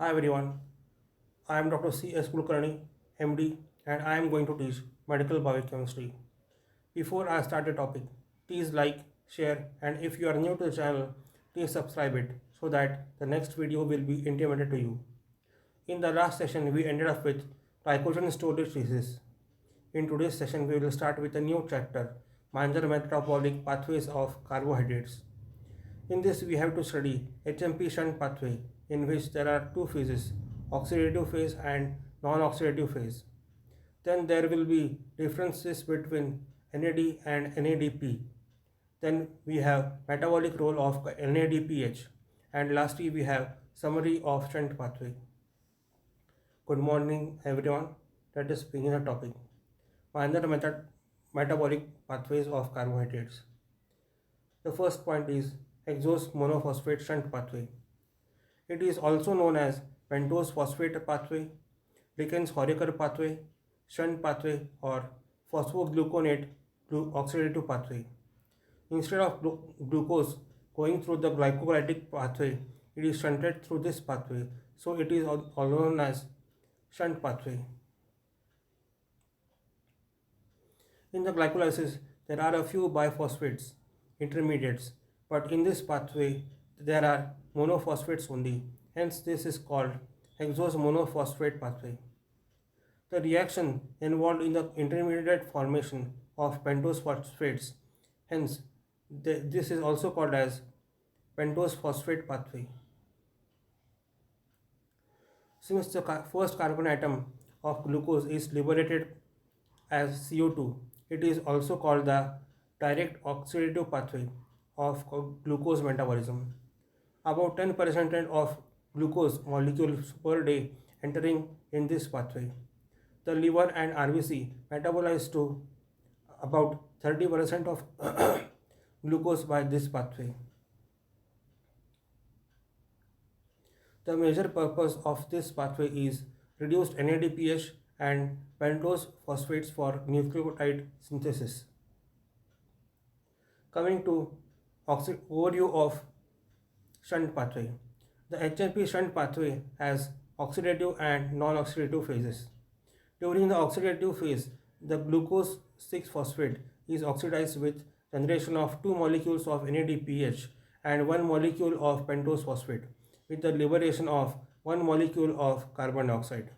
Hi everyone, I am Dr. C.S. Kulkarni, MD, and I am going to teach medical biochemistry. Before I start the topic, please like, share, and if you are new to the channel, please subscribe it so that the next video will be intimated to you. In the last session, we ended up with glycogen storage thesis. In today's session, we will start with a new chapter, minor metabolic pathways of carbohydrates. In this, we have to study HMP shunt pathway, in which there are two phases, oxidative phase and non-oxidative phase. Then there will be differences between NAD and NADP. Then we have metabolic role of NADPH. And lastly, we have summary of shunt pathway. Good morning, everyone. Let us begin the topic. Minor metabolic pathways of carbohydrates. The first point is exose monophosphate shunt pathway. It is also known as pentose phosphate pathway, Dickens-Horecker pathway, shunt pathway, or phosphogluconate oxidative pathway. Instead of glucose going through the glycolytic pathway, it is shunted through this pathway, so it is also known as shunt pathway. In the glycolysis, there are a few biphosphates, intermediates, but in this pathway, there are monophosphates only. Hence, this is called exose monophosphate pathway. The reaction involved in the intermediate formation of pentose phosphates. Hence, this is also called as pentose phosphate pathway. Since the first carbon atom of glucose is liberated as CO2, it is also called the direct oxidative pathway of glucose metabolism. About 10% of glucose molecules per day entering in this pathway. The liver and RBC metabolize to about 30% of glucose by this pathway. The major purpose of this pathway is reduced NADPH and pentose phosphates for nucleotide synthesis. Coming to overview of shunt pathway. The HMP shunt pathway has oxidative and non-oxidative phases. During the oxidative phase, the glucose 6-phosphate is oxidized with generation of two molecules of NADPH and one molecule of pentose phosphate with the liberation of one molecule of carbon dioxide.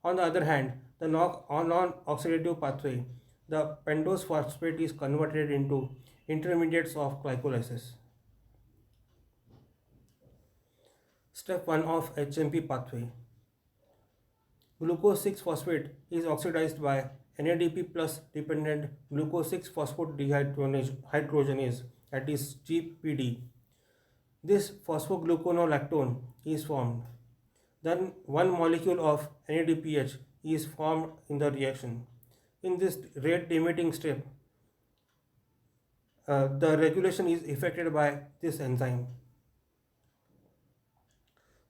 On the other hand, the non-oxidative pathway, the pentose phosphate is converted into intermediates of glycolysis. Step 1 of HMP pathway. Glucose 6-phosphate is oxidized by NADP plus dependent glucose 6-phosphodehydrogenase, that is GPD. This phosphogluconolactone is formed. Then one molecule of NADPH is formed in the reaction. In this rate limiting step, the regulation is effected by this enzyme.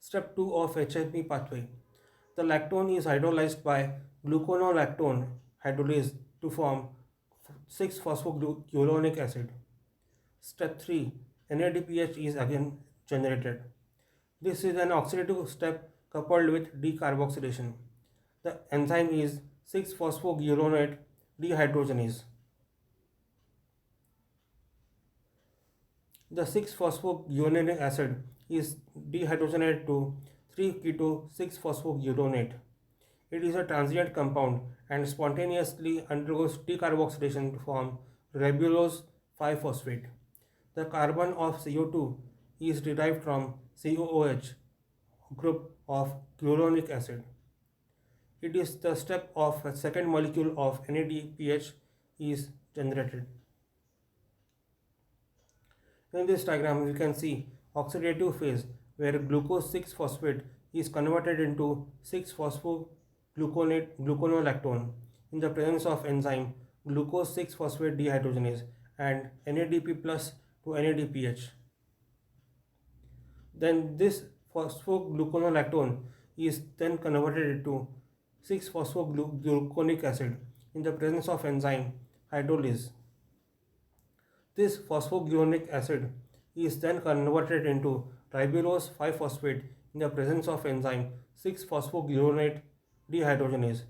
Step 2 of HMP pathway. The lactone is hydrolyzed by gluconolactone hydrolase to form 6-phosphogulonic acid. Step 3. NADPH is again generated. This is an oxidative step coupled with decarboxylation. The enzyme is 6-phosphogulonate dehydrogenase. The 6-phosphogulonic acid is dehydrogenated to 3-keto-6-phosphogulonate. It is a transient compound and spontaneously undergoes decarboxylation to form ribulose 5-phosphate. The carbon of CO2 is derived from COOH group of gulonic acid. It is the step of a second molecule of NADPH is generated. In this diagram, you can see oxidative phase where glucose 6-phosphate is converted into 6-phosphogluconolactone in the presence of enzyme glucose 6-phosphate dehydrogenase and NADP plus to NADPH. Then this phosphogluconolactone is then converted into 6-phosphogluconic acid in the presence of enzyme hydrolase. This phosphogulonic acid is then converted into ribulose 5-phosphate in the presence of enzyme 6-phosphogluconate dehydrogenase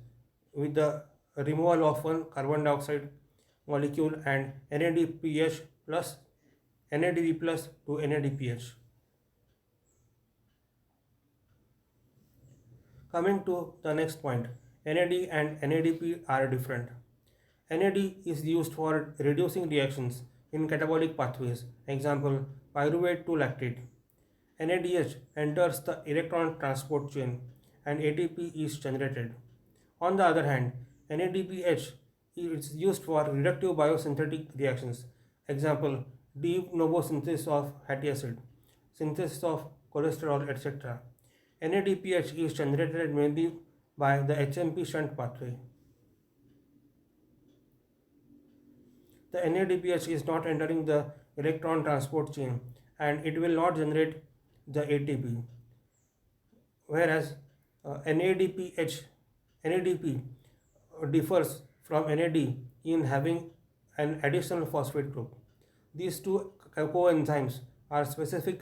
with the removal of one carbon dioxide molecule and NADPH plus NADP plus to NADPH. Coming to the next point, NAD and NADP are different. NAD is used for reducing reactions in catabolic pathways, example pyruvate to lactate. NADH enters the electron transport chain and ATP is generated. On the other hand, NADPH is used for reductive biosynthetic reactions, example de novo synthesis of fatty acid, synthesis of cholesterol, etc. NADPH is generated mainly by the HMP shunt pathway. The NADPH is not entering the electron transport chain and it will not generate the ATP. Whereas NADP differs from NAD in having an additional phosphate group. These two coenzymes are specific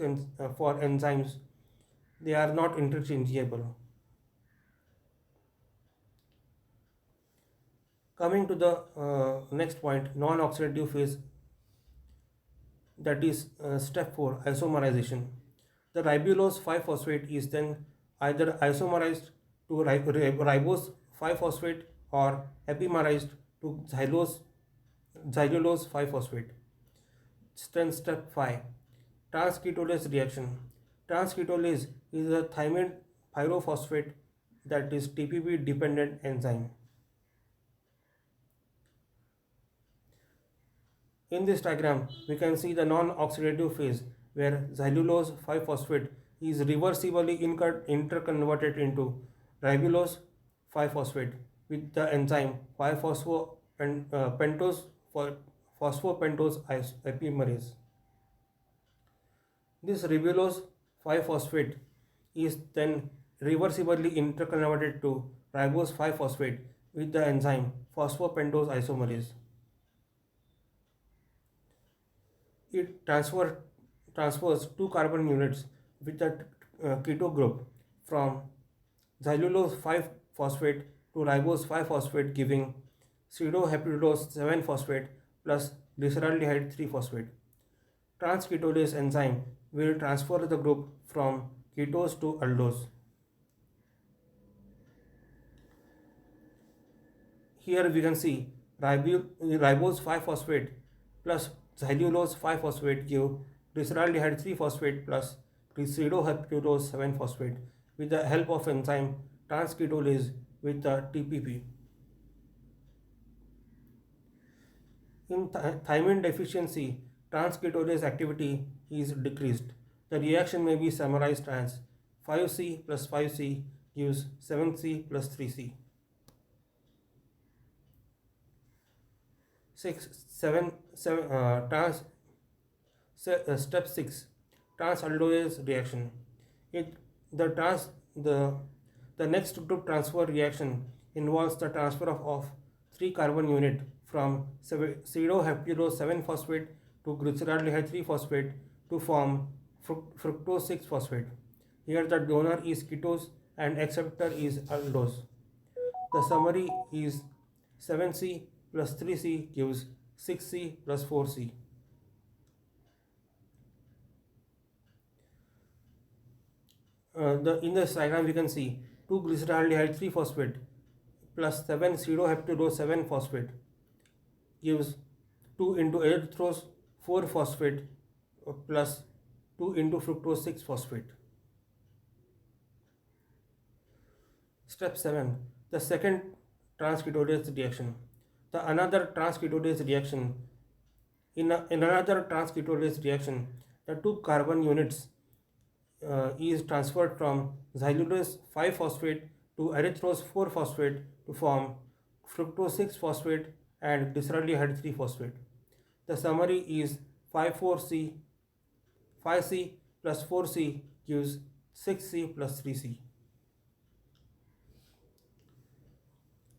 for enzymes, they are not interchangeable. Coming to the next point, non-oxidative phase, that is step 4, isomerization. The ribulose 5-phosphate is then either isomerized to ribose 5-phosphate or epimerized to xylulose 5-phosphate. Then step 5, transketolase reaction. Transketolase is a thymine pyrophosphate, that is TPP dependent enzyme. In this diagram, we can see the non-oxidative phase where xylulose 5-phosphate is reversibly interconverted into ribulose 5-phosphate with the enzyme 5-phosphopentose phosphopentose epimerase. This ribulose 5-phosphate is then reversibly interconverted to ribose 5-phosphate with the enzyme phosphopentose isomerase. It transfers 2 carbon units with the keto group from xylulose 5-phosphate to ribose 5-phosphate, giving pseudoheptulose 7-phosphate plus glyceraldehyde 3-phosphate. Transketolase enzyme will transfer the group from ketose to aldose. Here we can see ribose 5-phosphate plus xylulose 5-phosphate give glyceraldehyde 3-phosphate plus pseudoheptulose 7-phosphate with the help of enzyme transketolase with the TPP. In thymine deficiency, transketolase activity is decreased. The reaction may be summarized as 5C plus 5C gives 7C plus 3C. 6 7 7 uh, trans Step 6, transaldose reaction. It the trans the next group transfer reaction involves the transfer of 3 carbon unit from pseudoheptulose 7-phosphate to glyceraldehyde 3-phosphate to form fructose 6-phosphate. Here the donor is ketose and acceptor is aldose. The summary is 7C plus 3C gives 6C plus 4C. In this diagram we can see 2 glyceraldehyde 3-phosphate plus 7 pseudoheptulose 7-phosphate gives 2 into erythrose 4-phosphate plus 2 into fructose 6-phosphate. Step 7, the second transketolase reaction. In another transketolase reaction, the 2 carbon units is transferred from xylulose 5-phosphate to erythrose 4-phosphate to form fructose 6-phosphate and glyceraldehyde 3-phosphate. The summary is 5C plus 4C gives 6C plus 3C.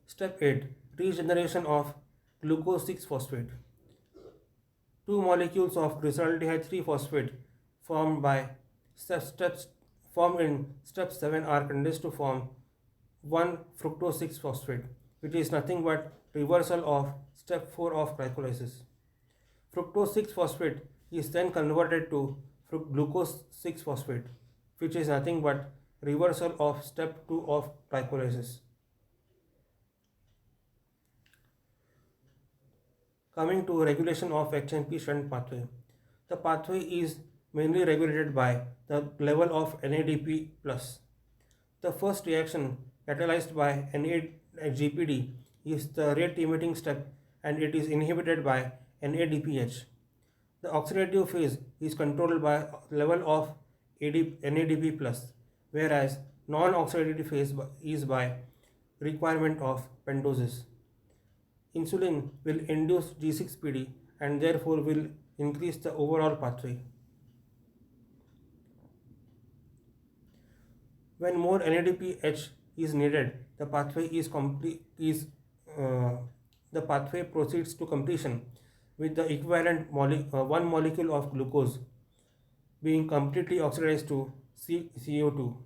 Step 8, regeneration of glucose 6-phosphate. 2 molecules of glyceraldehyde 3-phosphate formed by formed in step 7 are condensed to form 1 fructose 6 phosphate, which is nothing but reversal of step 4 of glycolysis. Fructose 6 phosphate is then converted to glucose 6 phosphate, which is nothing but reversal of step 2 of glycolysis. Coming to regulation of HMP shunt pathway. The pathway is mainly regulated by the level of NADP plus. The first reaction catalyzed by NAGPD is the rate limiting step and it is inhibited by NADPH. The oxidative phase is controlled by level of NADP plus, whereas non-oxidative phase is by requirement of pentosis. Insulin will induce G6PD and therefore will increase the overall pathway. When more NADPH is needed, uh, the pathway proceeds to completion with the equivalent one molecule of glucose being completely oxidized to CO2.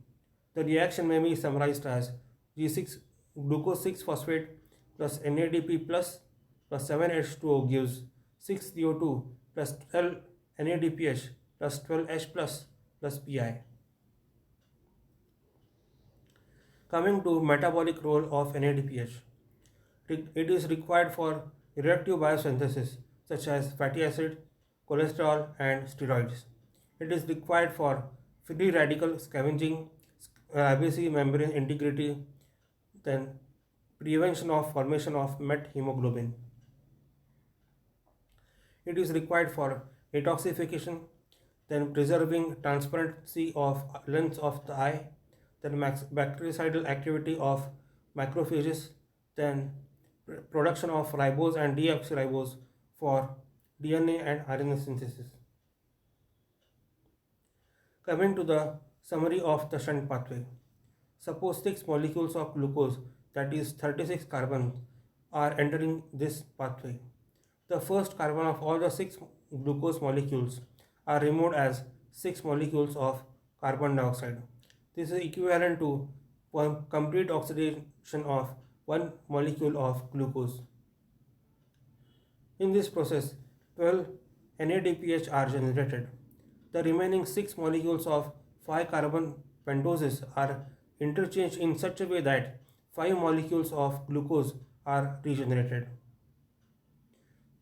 The reaction may be summarized as G6 glucose 6 phosphate plus NADP plus 7H2O gives 6CO2 plus 12 NADPH plus 12H plus Pi. Coming to metabolic role of NADPH, it is required for reactive biosynthesis such as fatty acid, cholesterol, and steroids. It is required for free radical scavenging, RBC membrane integrity, then prevention of formation of methemoglobin. It is required for detoxification, then preserving transparency of lens of the eye, then bactericidal activity of macrophages, then production of ribose and deoxyribose for DNA and RNA synthesis. Coming to the summary of the shunt pathway. Suppose 6 molecules of glucose, that is 36 carbons, are entering this pathway. The first carbon of all the 6 glucose molecules are removed as 6 molecules of carbon dioxide. This is equivalent to one complete oxidation of 1 molecule of glucose. In this process, 12 NADPH are generated. The remaining 6 molecules of 5 carbon pentoses are interchanged in such a way that 5 molecules of glucose are regenerated.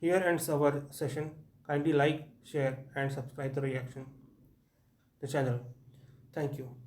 Here ends our session. Kindly like, share and subscribe the channel. Thank you.